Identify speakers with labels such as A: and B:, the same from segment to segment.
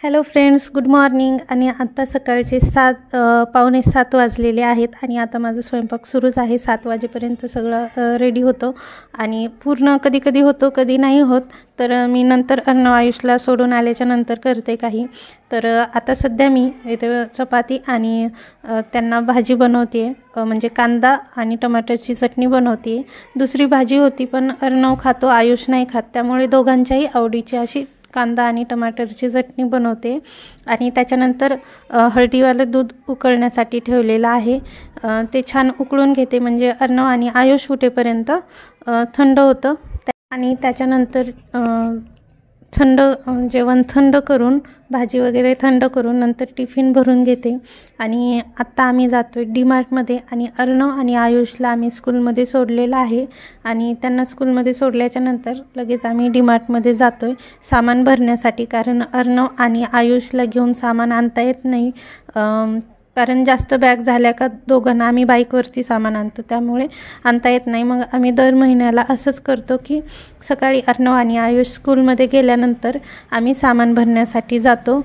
A: Hello friends, good morning. आणि आता सकाळचे 7 वाजलेले आहेत आणि आता माझा स्वयंपाक सुरूच आहे. 7 वाजेपर्यंत सगळं रेडी होतं आणि पूर्ण कधी कधी होतो, कधी नाही होत. तर मी नंतर आयुषला सोडून आल्याच्या नंतर करते काही. तर आता सध्या मी इथे चपाती आणि त्यांना भाजी बनवते, म्हणजे कांदा आणि टमाटरची चटणी बनवते. दुसरी भाजी होती पण अर्णव खातो, आयुष नाही खात, त्यामुळे दोघांच्याही आवडीची अशी कांदा आणि टमाटरची चटणी बनवते. आणि त्याच्यानंतर हळदीवालं दूध उकळण्यासाठी ठेवलेलं आहे. ते छान उकळून घेते, म्हणजे अर्णव आणि आयुष उठेपर्यंत थंड होतं. आणि त्याच्यानंतर जेवण थंड करून, भाजी वगैरे थंड करून नंतर टिफिन भरून घेते. आणि आत्ता आम्ही जातो आहे डीमार्टमध्ये आणि अर्णव आणि आयुषला आम्ही स्कूलमध्ये सोडलेलं आहे. आणि त्यांना स्कूलमध्ये सोडल्याच्या नंतर लगेच आम्ही डीमार्टमध्ये जातो आहे सामान भरण्यासाठी, कारण अर्णव आणि आयुषला घेऊन सामान आणता येत नाही. कारण जास्त बॅग झाल्या का दोघांना आम्ही बाईकवरती सामान आणतो, त्यामुळे आणता येत नाही. मग आम्ही दर महिन्याला असंच करतो की सकाळी अर्णव आणि आयुष स्कूलमध्ये गेल्यानंतर आम्ही सामान भरण्यासाठी जातो.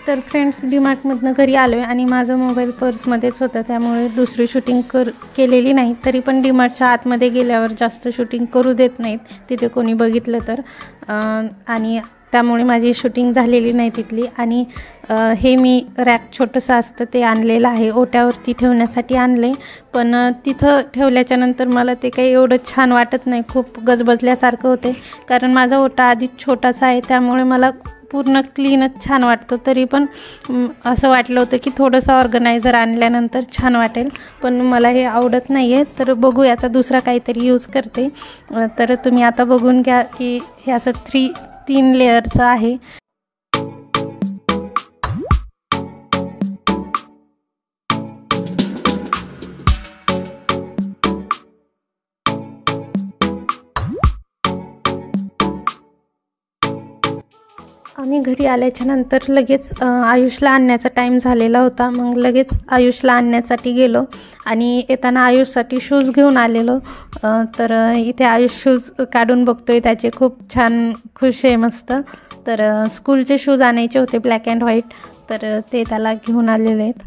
A: तर फ्रेंड्स, डीमार्टमधनं घरी आलो आहे आणि माझं मोबाईल पर्समध्येच होतं, त्यामुळे दुसरी शूटिंग केलेली नाही. तरी पण डीमार्टच्या आतमध्ये गेल्यावर जास्त शूटिंग करू देत नाहीत तिथे कोणी बघितलं तर, आणि त्यामुळे माझी शूटिंग झालेली नाही तिथली. आणि हे मी रॅक छोटंसं असतं ते आणलेलं आहे, ओट्यावरती ठेवण्यासाठी आणले. पण तिथं ठेवल्याच्या नंतर मला ते काही एवढं छान वाटत नाही, खूप गजबजल्यासारखं होते. कारण माझा ओटा आधीच छोटासा आहे, त्यामुळे मला पूर्ण क्लीनच छान वाटतं. तरी पण असं वाटलं होतं की थोडंसं ऑर्गनायझर आणल्यानंतर छान वाटेल, पण मला हे आवडत नाही आहे. तर बघू, याचा दुसरा काहीतरी यूज करते. तर तुम्ही आता बघून घ्या की हे असं 3 लेअरचं आहे. आम्ही घरी आल्याच्या नंतर लगेच आयुषला आणण्याचा टाईम झालेला होता. मग लगेच आयुषला आणण्यासाठी गेलो आणि येताना आयुषसाठी शूज घेऊन आलेलो. तर इथे आयुष शूज काढून बघतोय, त्याचे खूप छान खुश आहे मस्त. तर स्कूलचे शूज आणायचे होते, ब्लॅक अँड व्हाईट, तर ते त्याला घेऊन आलेले आहेत.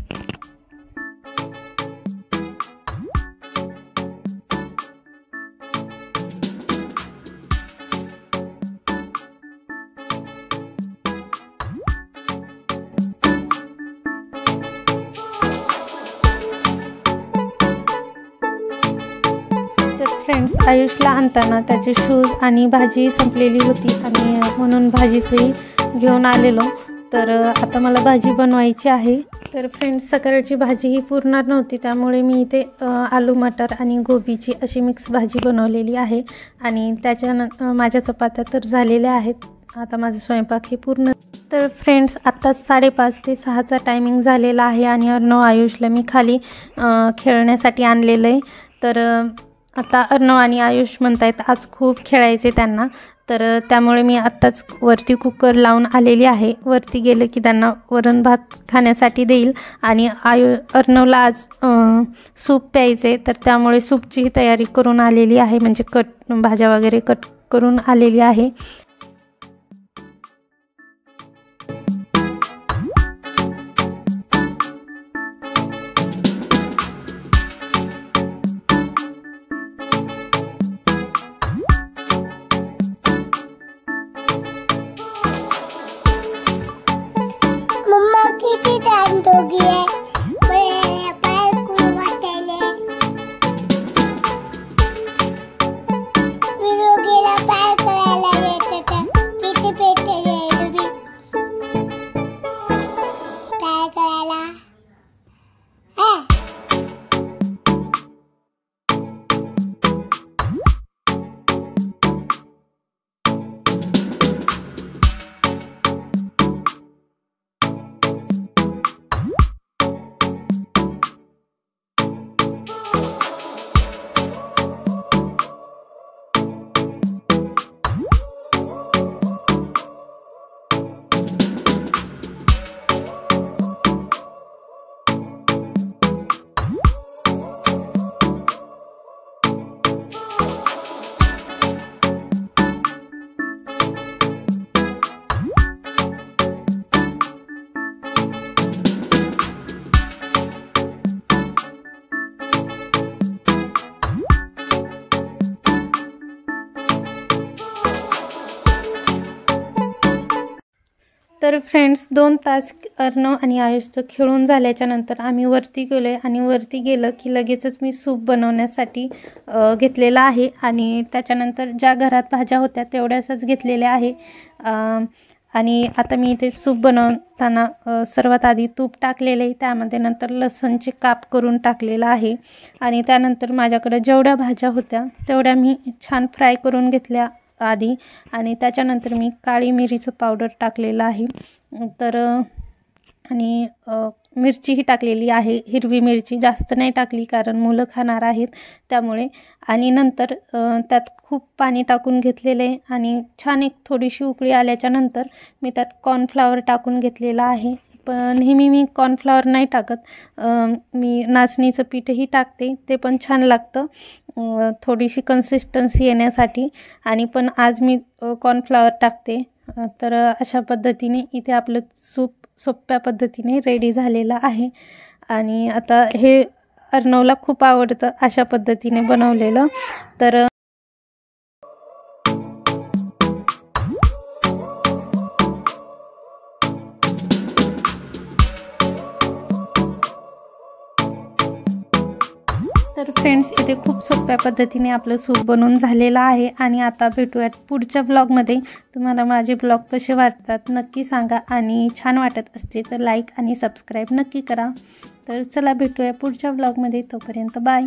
A: फ्रेंड्स, आयुषला आणताना त्याचे शूज आणि भाजी संपलेली होती आणि म्हणून भाजीचंही घेऊन आलेलो. तर आता मला भाजी बनवायची आहे. तर फ्रेंड्स, सकाळची भाजी ही पुरणार नव्हती, त्यामुळे मी इथे आलू मटर आणि गोबीची अशी मिक्स भाजी बनवलेली आहे. आणि माझ्या चपात्या तर झालेल्या आहेत. आता माझा स्वयंपाक हे पूर्ण. तर फ्रेंड्स, आत्ता 5:30 ते 6चा टायमिंग झालेला आहे आणि अर्णव आयुषला मी खाली खेळण्यासाठी आणलेलं आहे. तर आता अर्णव आणि आयुष म्हणतायत आज खूप खेळायचे त्यांना, तर त्यामुळे मी आत्ताच वरती कुकर लावून आलेली आहे. वरती गेले की त्यांना वरण भात खाण्यासाठी देईल. आणि अर्णवला आज सूप प्यायचे, तर त्यामुळे सूपची तयारी करून आलेली आहे, म्हणजे भाज्या वगैरे कट करून आलेली आहे. तर फ्रेंड्स 2 तास अर्णव आणि आयुषचं खेळून झाल्याच्या नंतर आम्ही वरती गेलो आहे आणि वरती गेलं की लगेचच मी सूप बनवण्यासाठी घेतलेला आहे आणि त्याच्यानंतर ज्या घरात भाज्या होत्या तेवढ्याच घेतलेल्या आहे। आणि आता मी इथे सूप बनवताना सर्वात आधी तूप टाकलेले आहे, त्यामध्ये नंतर लसणचे काप करून टाकलेला आहे आणि त्यानंतर माझ्याकडे जेवढ्या भाज्या होत्या तेवढ्या मी छान फ्राय करून घेतल्या आधी आणि त्याच्यानंतर मी काळी मिरीचं पावडर टाकलेलं आहे। तर आणि मिरचीही टाकलेली आहे, हिरवी मिरची जास्त नाही टाकली कारण मुलं खाणार आहेत त्यामुळे। आणि नंतर त्यात खूप पाणी टाकून घेतलेले आणि छान एक थोडीशी उकळी आल्याच्या नंतर मी त्यात कॉर्नफ्लॉवर टाकून घेतलेला आहे। पण नेहमी मी कॉर्नफ्लॉवर नाही टाकत, मी नाचणीचं पीठही टाकते, ते पण छान लागतं थोडीशी कन्सिस्टन्सी येण्यासाठी। आणि पण आज मी कॉर्नफ्लॉवर टाकते। तर अशा पद्धतीने इथे आपलं सूप सोप्या पद्धतीने रेडी झालेलं आहे आणि आता हे अर्णवला खूप आवडतं अशा पद्धतीने बनवलेलं। तर फ्रेंड्स इथे खूप सोप्या पद्धतीने आपलं सूप बनवून झालेलं आहे आणि आता भेटूयात पुढच्या ब्लॉगमध्ये। तुम्हाला माझे ब्लॉग कसे वाटतात नक्की सांगा आणि छान वाटत असते तर लाईक आणि सबस्क्राईब नक्की करा। तर चला भेटूया पुढच्या ब्लॉगमध्ये, तोपर्यंत बाय।